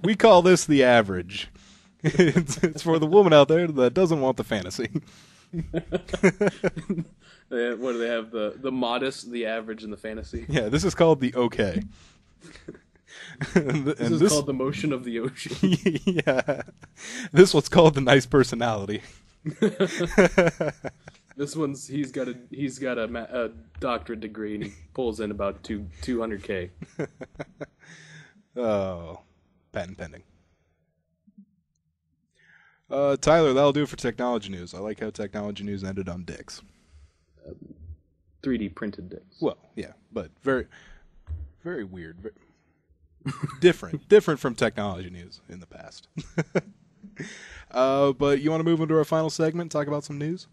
we call this the average. It's for the woman out there that doesn't want the fantasy. What do they have? The modest, the average, and the fantasy. Yeah, this is called the okay. This is called the motion of the ocean. Yeah, this one's called the nice personality. This one's he's got a doctorate degree and he pulls in about 200K. Oh, patent pending. Tyler, that'll do it for technology news. I like how technology news ended on dicks. 3D printed dicks. Well, yeah, but very, very weird. Different from technology news in the past. But you want to move into our final segment and talk about some news?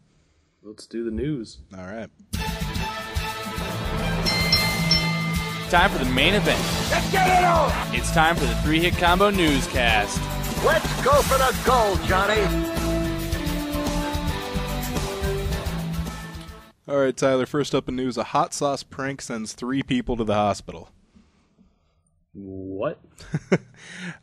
Let's do the news. All right. Time for the main event. Let's get it on! It's time for the 3-Hit Combo Newscast. Let's go for the gold, Johnny! All right, Tyler, first up in news, a hot sauce prank sends 3 people to the hospital. What?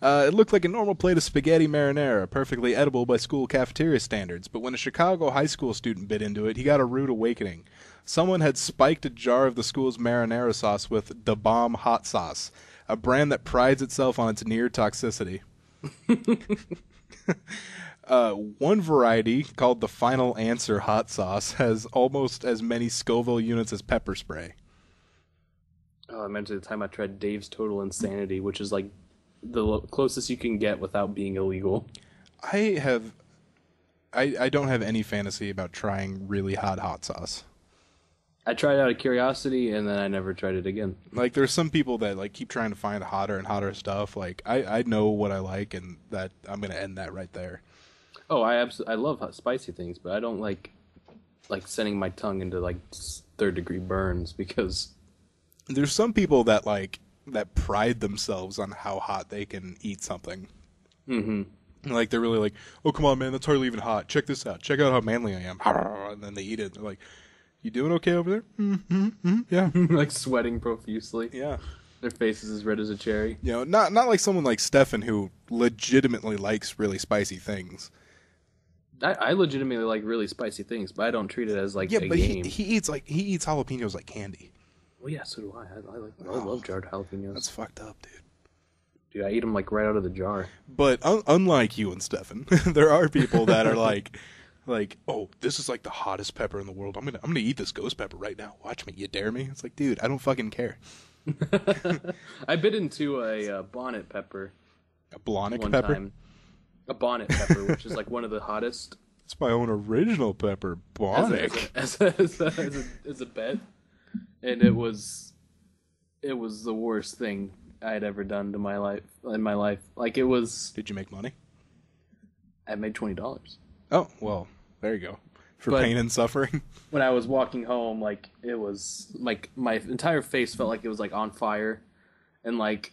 It looked like a normal plate of spaghetti marinara, perfectly edible by school cafeteria standards, but when a Chicago high school student bit into it, he got a rude awakening. Someone had spiked a jar of the school's marinara sauce with Da Bomb hot sauce, a brand that prides itself on its near toxicity. One variety, called the Final Answer hot sauce, has almost as many Scoville units as pepper spray. Oh, I remember the time I tried Dave's Total Insanity, which is like the closest you can get without being illegal. I don't have any fantasy about trying really hot sauce. I tried it out of curiosity, and then I never tried it again. Like, there's some people that like keep trying to find hotter and hotter stuff. Like, I know what I like, and that I'm gonna end that right there. Oh, I love spicy things, but I don't like sending my tongue into like third-degree burns because There's some people that pride themselves on how hot they can eat something. Mm-hmm. Like, they're really like, oh, come on, man, that's hardly even hot. Check this out. Check out how manly I am. And then they eat it. They're like, you doing okay over there? Mm-hmm. Yeah. like sweating profusely. Yeah. Their face is as red as a cherry. You know, not like someone like Stefan who legitimately likes really spicy things. I legitimately like really spicy things, but I don't treat it as like a but game. he eats jalapenos like candy. Well, yeah, so do I. I love jarred jalapenos. That's fucked up, dude. Dude, I eat them like right out of the jar. But unlike you and Stefan, there are people that are like, oh, this is like the hottest pepper in the world. I'm gonna eat this ghost pepper right now. Watch me. You dare me? It's like, dude, I don't fucking care. I bit into a bonnet pepper. A blonic one pepper? time. A bonnet pepper, which is like one of the hottest. It's my own original pepper, blonic. As a bet, and it was the worst thing I had ever done in my life. Like, it was. Did you make money? I made $20. Oh, well, there you go. For pain and suffering. When I was walking home, like, it was like my entire face felt like it was like on fire, and like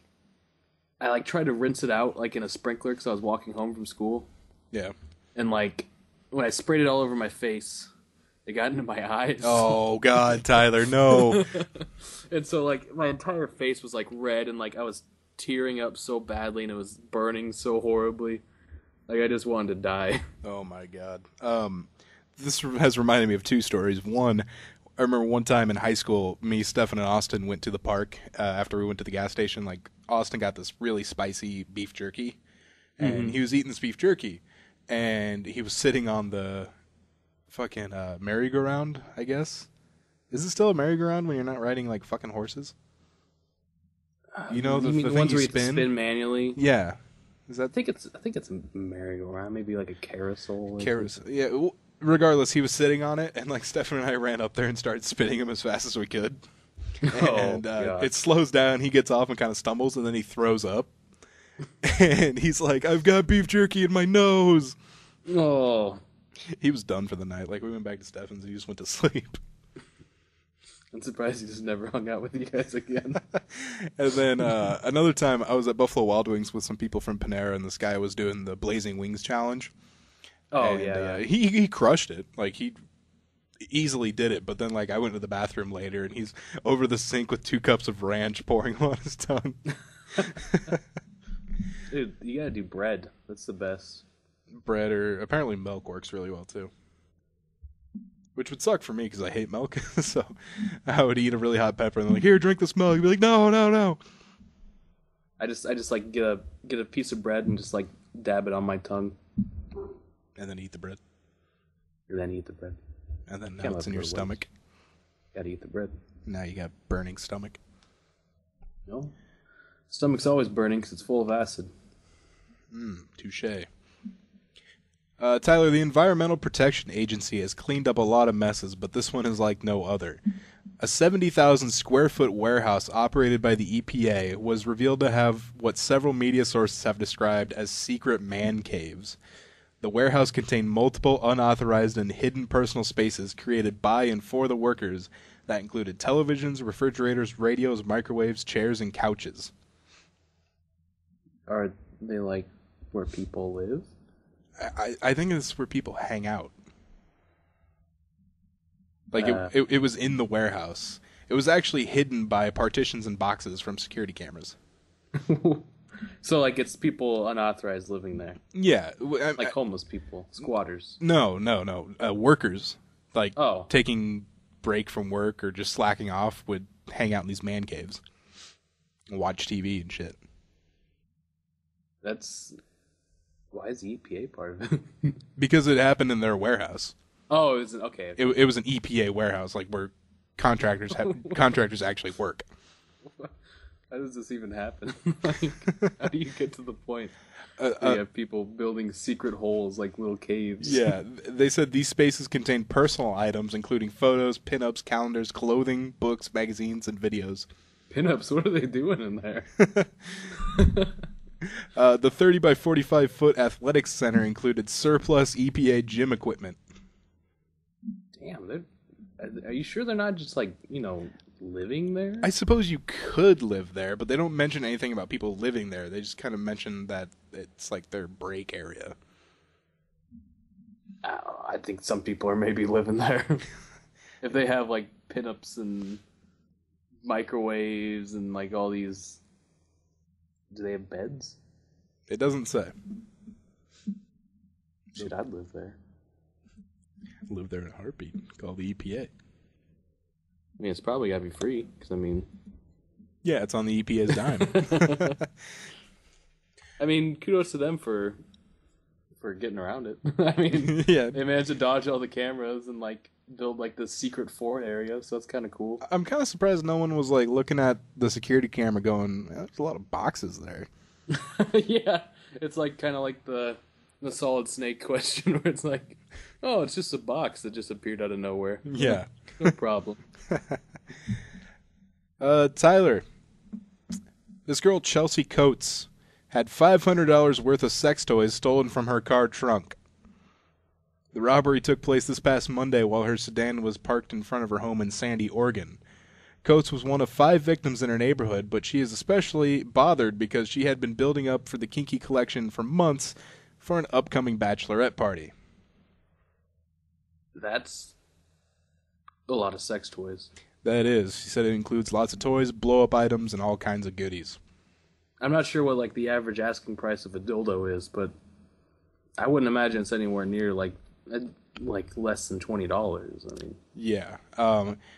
I like tried to rinse it out like in a sprinkler because I was walking home from school. Yeah. And like when I sprayed it all over my face, it got into my eyes. Oh God, Tyler, no. And so like my entire face was like red, and like I was tearing up so badly, and it was burning so horribly. Like I just wanted to die. Oh my God. This has reminded me of two stories. One, I remember one time in high school, me, Stefan, and Austin went to the park after we went to the gas station. Like, Austin got this really spicy beef jerky, and he was eating this beef jerky, and he was sitting on the fucking merry-go-round, I guess. Is it still a merry-go-round when you're not riding, like, fucking horses? You know, the thing ones you where spin? spin manually. Yeah. Is that... I think it's a merry-go-round, maybe like a carousel. Carousel. Yeah. Regardless, he was sitting on it, and like Stefan and I ran up there and started spinning him as fast as we could. And it slows down. He gets off and kind of stumbles, and then he throws up. And he's like, "I've got beef jerky in my nose." Oh, he was done for the night. Like, we went back to Stefan's, and he just went to sleep. I'm surprised he just never hung out with you guys again. And then another time, I was at Buffalo Wild Wings with some people from Panera, and this guy was doing the Blazing Wings challenge. Oh, and, yeah. He crushed it. Like, he easily did it. But then, like, I went to the bathroom later, and he's over the sink with 2 cups of ranch pouring on his tongue. Dude, you gotta do bread. That's the best. Bread, or apparently milk works really well, too. Which would suck for me, because I hate milk. So I would eat a really hot pepper, and they're like, "Here, drink this milk." I'd be like, no. I just like get a piece of bread and just like dab it on my tongue. And then eat the bread. And then eat the bread. And then now it's in your stomach. Gotta eat the bread. Now you got burning stomach. No. Stomach's always burning because it's full of acid. Touche. Tyler, the Environmental Protection Agency has cleaned up a lot of messes, but this one is like no other. A 70,000 square foot warehouse operated by the EPA was revealed to have what several media sources have described as secret man caves. The warehouse contained multiple unauthorized and hidden personal spaces created by and for the workers that included televisions, refrigerators, radios, microwaves, chairs, and couches. Are they like where people live? I think it's where people hang out. Like, it was in the warehouse. It was actually hidden by partitions and boxes from security cameras. So, like, it's people unauthorized living there. Yeah. Like homeless people, squatters. No. Workers, like, Oh. taking break from work or just slacking off, would hang out in these man caves and watch TV and shit. That's... Why is the EPA part of it? Because it happened in their warehouse. Oh, it was okay. It was an EPA warehouse, like, where contractors actually work. How does this even happen? Like, how do you get to the point where you have people building secret holes like little caves? Yeah, they said these spaces contain personal items, including photos, pinups, calendars, clothing, books, magazines, and videos. Pinups, what are they doing in there? The 30 by 45 foot athletics center included surplus EPA gym equipment. Damn, are you sure they're not just like, living there? I suppose you could live there, but they don't mention anything about people living there. They just kind of mention that it's like their break area. I think some people are maybe living there. If they have like pinups and microwaves and like all these. Do they have beds? It doesn't say. Shit, I'd live there. Live there in a heartbeat. Call the EPA. I mean, it's probably gotta be free, because Yeah, it's on the EPA's dime. I mean, kudos to them for getting around it. I mean, Yeah. they managed to dodge all the cameras and like build like this secret fort area, so that's kind of cool. I'm kind of surprised no one was like looking at the security camera going, there's a lot of boxes there. Yeah, it's like kind of like the Solid Snake question, where it's like, oh, it's just a box that just appeared out of nowhere. Yeah. No problem. Tyler, this girl Chelsea Coates had $500 worth of sex toys stolen from her car trunk. The robbery took place this past Monday while her sedan was parked in front of her home in Sandy, Oregon. Coates was one of 5 victims in her neighborhood, but she is especially bothered because she had been building up for the kinky collection for months for an upcoming bachelorette party. That's a lot of sex toys. That is. She said it includes lots of toys, blow-up items, and all kinds of goodies. I'm not sure what like the average asking price of a dildo is, but I wouldn't imagine it's anywhere near like less than $20. I mean, yeah.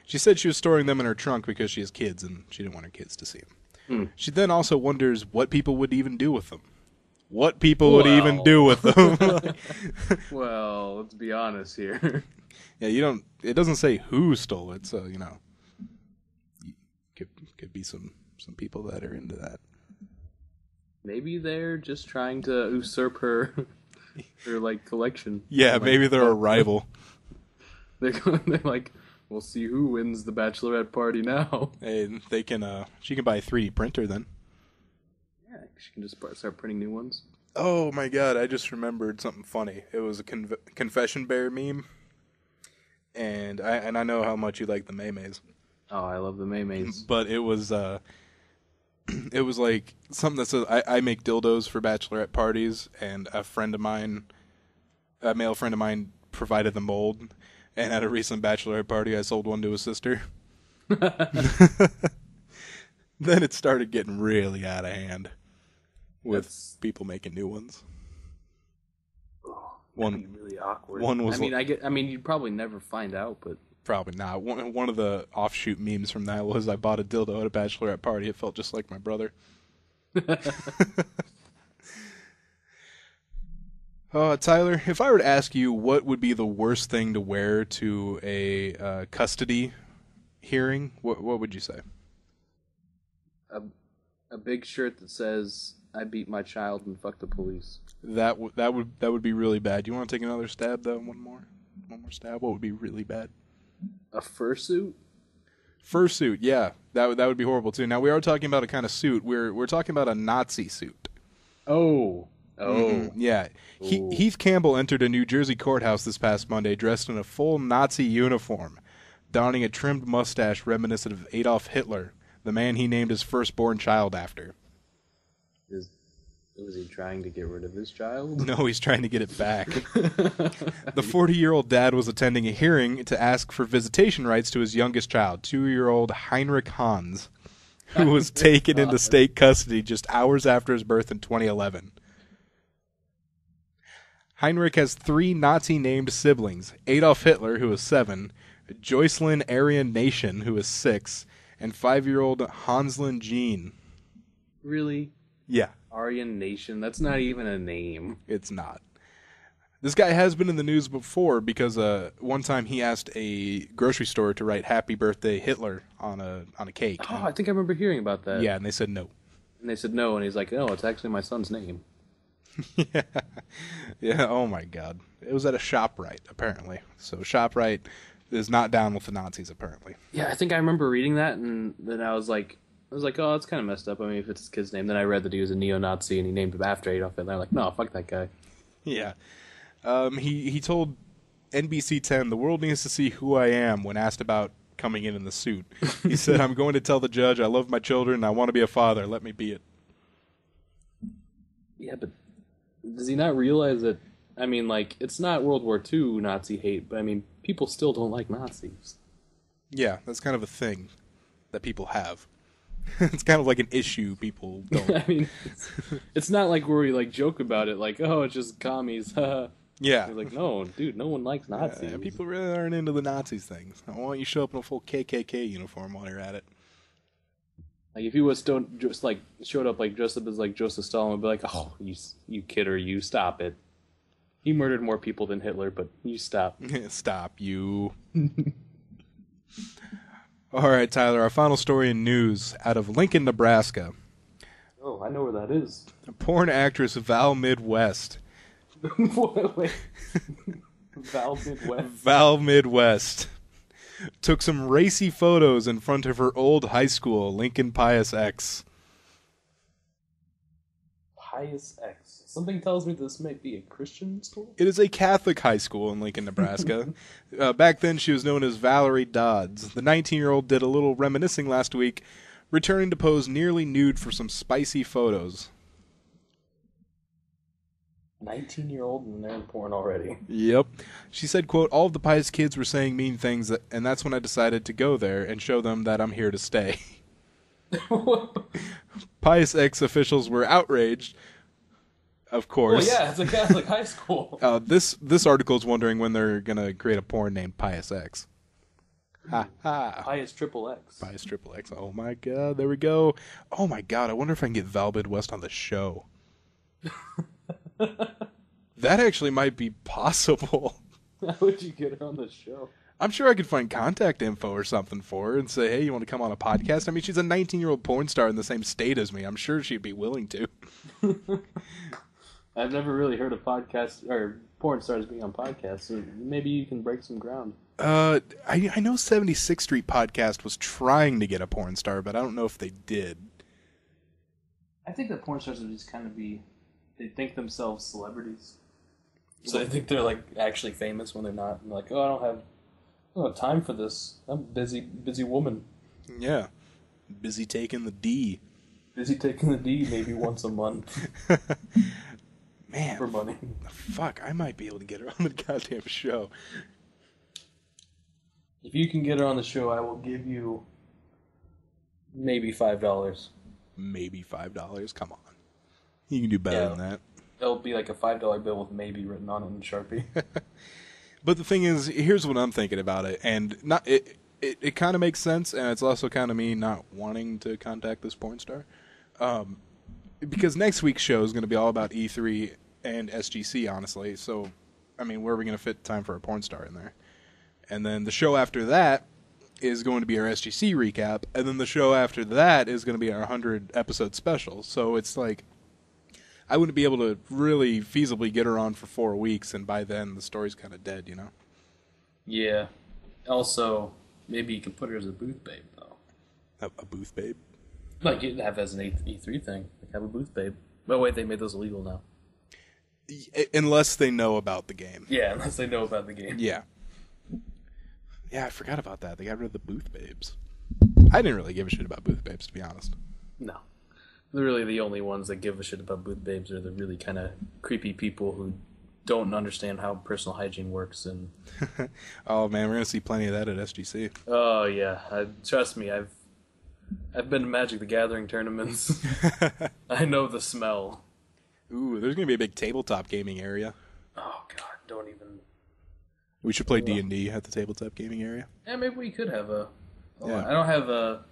She said she was storing them in her trunk because she has kids and she didn't want her kids to see them. She then also wonders what people would even do with them. What people would even do with them? well, let's be honest here. Yeah, it doesn't say who stole it, so could be some people that are into that. Maybe they're just trying to usurp her like collection. Yeah, like, maybe they're a rival. They're like, we'll see who wins the bachelorette party now. And they can she can buy a 3D printer then. Yeah, she can just start printing new ones. Oh my god, I just remembered something funny. It was a confession bear meme. And I know how much you like the Maymays. Oh, I love the Maymays. But it was like something that says, I make dildos for bachelorette parties, and a male friend of mine provided the mold, and at a recent bachelorette party I sold one to his sister. Then it started getting really out of hand with people making new ones. That'd be really awkward. One was I mean, you'd probably never find out, but probably not. One of the offshoot memes from that was I bought a dildo at a bachelorette party. It felt just like my brother. Tyler, if I were to ask you what would be the worst thing to wear to a custody hearing, what would you say? a big shirt that says "I beat my child and fuck the police." That would be really bad. Do you want to take another stab though? One more stab. What would be really bad? A fursuit? Fursuit, yeah. That would be horrible too. Now we are talking about a kind of suit. We're talking about a Nazi suit. Oh. Yeah. Heath Campbell entered a New Jersey courthouse this past Monday dressed in a full Nazi uniform, donning a trimmed mustache reminiscent of Adolf Hitler, the man he named his firstborn child after. Was he trying to get rid of his child? No, he's trying to get it back. The 40-year-old dad was attending a hearing to ask for visitation rights to his youngest child, 2-year-old Heinrich Hans, who was taken into state custody just hours after his birth in 2011. Heinrich has 3 Nazi-named siblings, Adolf Hitler, who is 7, Joycelyn Aryan Nation, who is 6, and 5-year-old Hanslin Jean. Really? Yeah. Aryan Nation? That's not even a name. It's not. This guy has been in the news before because one time he asked a grocery store to write "Happy Birthday Hitler" on a cake. Oh, I think I remember hearing about that. Yeah, and they said no. And they said no, and he's like, no, it's actually my son's name. Yeah, oh my God. It was at a ShopRite, apparently. So ShopRite is not down with the Nazis, apparently. Yeah, I think I remember reading that, and then I was like, oh, that's kind of messed up. I mean, if it's his kid's name. Then I read that he was a neo-Nazi, and he named him after Adolf Hitler. I'm like, no, fuck that guy. Yeah. He told NBC 10, "The world needs to see who I am," when asked about coming in the suit. He said, "I'm going to tell the judge I love my children and I want to be a father. Let me be it." Yeah, but does he not realize that, I mean, like, it's not World War II Nazi hate, but, I mean, people still don't like Nazis. Yeah, that's kind of a thing that people have. It's kind of like an issue people don't. I mean, it's not like where we, like, joke about it, like, oh, it's just commies. Yeah. You're like, no, dude, no one likes Nazis. People really aren't into the Nazis things. I want you to show up in a full KKK uniform while you're at it. Like, if he was just like showed up like dressed up as like Joseph Stalin, would be like, oh, you kidder, you stop it. He murdered more people than Hitler, but you stop. Stop, you. All right, Tyler, our final story in news out of Lincoln, Nebraska. Oh, I know where that is. Porn actress Val Midwest. Wait. Val Midwest. Val Midwest took some racy photos in front of her old high school, Lincoln Pius X. Pius X. Something tells me this might be a Christian school? It is a Catholic high school in Lincoln, Nebraska. Back then, she was known as Valerie Dodds. The 19-year-old did a little reminiscing last week, returning to pose nearly nude for some spicy photos. 19-year-old and they're in porn already. Yep. She said, quote, "All of the Pius kids were saying mean things, and that's when I decided to go there and show them that I'm here to stay." Pius X officials were outraged, of course. Well, yeah, it's a Catholic high school. This article is wondering when they're going to create a porn named Pius X. Ha ha. Pius Triple X. Pius Triple X. Oh my God, there we go. Oh my God, I wonder if I can get Val Midwest on the show. That actually might be possible. How would you get her on the show? I'm sure I could find contact info or something for her and say, hey, you want to come on a podcast? I mean, she's a 19-year-old porn star in the same state as me. I'm sure she'd be willing to. I've never really heard of podcasts or porn stars being on podcasts, so maybe you can break some ground. I know 76th Street Podcast was trying to get a porn star, but I don't know if they did. I think that porn stars would just kind of they think themselves celebrities. So they think they're like actually famous when they're not. And they're like, oh, I don't have time for this. I'm a busy woman. Yeah. Busy taking the D. Busy taking the D maybe once a month. Man. For money. Fuck, I might be able to get her on the goddamn show. If you can get her on the show, I will give you maybe $5. Maybe $5? Come on. You can do better than that. It'll be like a $5 bill with maybe written on it in Sharpie. But the thing is, here's what I'm thinking about it, and it kind of makes sense, and it's also kind of me not wanting to contact this porn star, because next week's show is going to be all about E3 and SGC, honestly. So, I mean, where are we going to fit time for a porn star in there? And then the show after that is going to be our SGC recap, and then the show after that is going to be our 100-episode special. So it's like, I wouldn't be able to really feasibly get her on for 4 weeks, and by then the story's kind of dead, you know? Yeah. Also, maybe you can put her as a booth babe, though. A booth babe? Like, you'd have as an E3 thing. Like, have a booth babe. But wait, they made those illegal now. Unless they know about the game. Yeah, unless they know about the game. Yeah. Yeah, I forgot about that. They got rid of the booth babes. I didn't really give a shit about booth babes, to be honest. No. Literally the only ones that give a shit about booth babes are the really kind of creepy people who don't understand how personal hygiene works. And oh man, we're gonna see plenty of that at SGC. Oh yeah, trust me, I've been to Magic the Gathering tournaments. I know the smell. Ooh, there's gonna be a big tabletop gaming area. Oh god, don't even. We should play D&D at the tabletop gaming area. Yeah, maybe we could have a. Yeah. I don't have a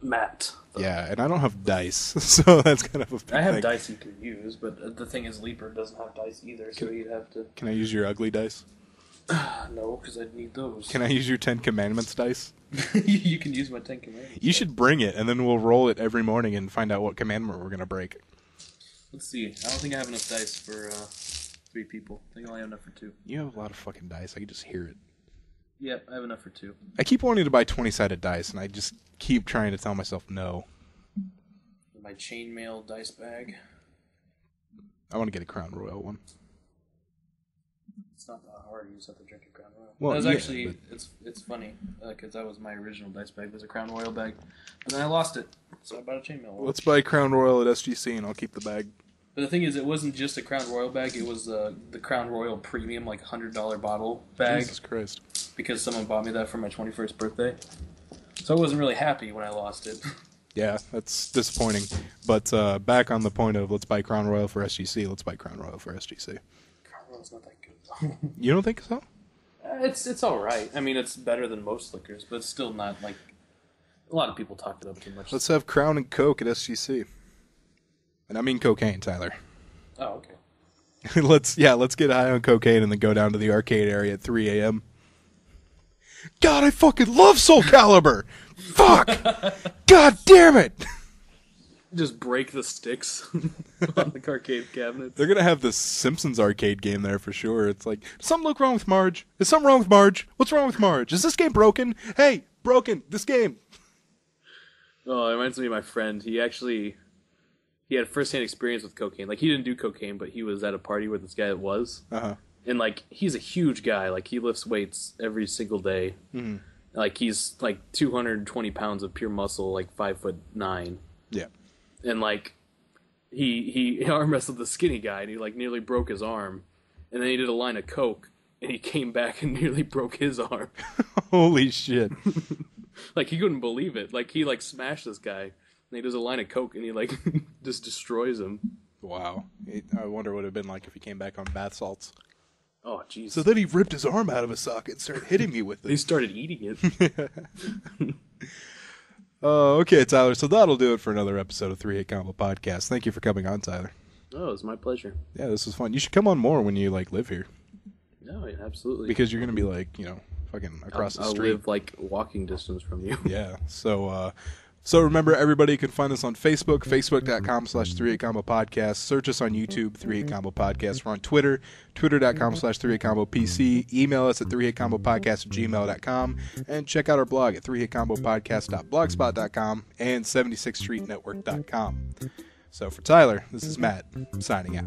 Matt. Yeah, and I don't have dice, so that's kind of a big I have thing. dice you can use, but the thing is, Leaper doesn't have dice either, so you'd have to. Can I use your ugly dice? No, because I'd need those. Can I use your 10 Commandments dice? You can use my 10 Commandments. You should bring it, and then we'll roll it every morning and find out what commandment we're going to break. Let's see. I don't think I have enough dice for 3 people. I think I only have enough for 2. You have a lot of fucking dice. I can just hear it. Yep, I have enough for 2. I keep wanting to buy 20-sided dice, and I just keep trying to tell myself no. My chainmail dice bag. I want to get a Crown Royal one. It's not that hard. You just have to drink a Crown Royal. Well, that was yeah, actually but- it's funny because that was my original dice bag. Was a Crown Royal bag, but then I lost it, so I bought a chainmail one. Let's buy Crown Royal at SGC, and I'll keep the bag. But the thing is, it wasn't just a Crown Royal bag. It was the Crown Royal Premium, like $100 bottle bag, Jesus Christ. because someone bought me that for my 21st birthday. So I wasn't really happy when I lost it. Yeah, that's disappointing. But back on the point of let's buy Crown Royal for SGC, let's buy Crown Royal for SGC. Crown Royal's not that good. You don't think so? It's all right. I mean, it's better than most liquors, but it's still not like a lot of people talk it up too much. Let's have Crown and Coke at SGC. And I mean cocaine, Tyler. Oh, okay. let's get high on cocaine and then go down to the arcade area at 3 a.m. God, I fucking love Soul Calibur! Fuck! God damn it! Just break the sticks on the arcade cabinets. They're gonna have the Simpsons arcade game there for sure. It's like, does something look wrong with Marge? Is something wrong with Marge? What's wrong with Marge? Is this game broken? Hey, broken, this game. Oh, it reminds me of my friend. He had first-hand experience with cocaine. Like, he didn't do cocaine, but he was at a party where this guy was. Uh-huh. And, like, he's a huge guy. Like, he lifts weights every single day. Mm-hmm. Like, he's, like, 220 pounds of pure muscle, like, 5'9". Yeah. And, like, he arm wrestled the skinny guy, and he, like, nearly broke his arm. And then he did a line of coke, and he came back and nearly broke his arm. Holy shit. Like, he couldn't believe it. Like, he, like, smashed this guy. And he does a line of coke, and he, like, just destroys him. Wow. I wonder what it would have been like if he came back on bath salts. Oh, jeez. So then he ripped his arm out of his socket and started hitting me with He it. started eating it. Okay, Tyler. So that'll do it for another episode of 3 Hit Combo Podcast. Thank you for coming on, Tyler. Oh, it's my pleasure. Yeah, this was fun. You should come on more when you, like, live here. No, absolutely. Because you're going to be, like, you know, fucking across the I'll street. live, like, walking distance from you. Yeah. So remember, everybody, you can find us on Facebook, facebook.com/3HitCombo Podcast. Search us on YouTube, 3 Hit Combo Podcast. We're on Twitter, twitter.com/3 Hit Combo PC. Email us at 3hitcombopodcast@gmail.com. And check out our blog at 3hitcombopodcast.blogspot.com and 76streetnetwork.com. So for Tyler, this is Matt, signing out.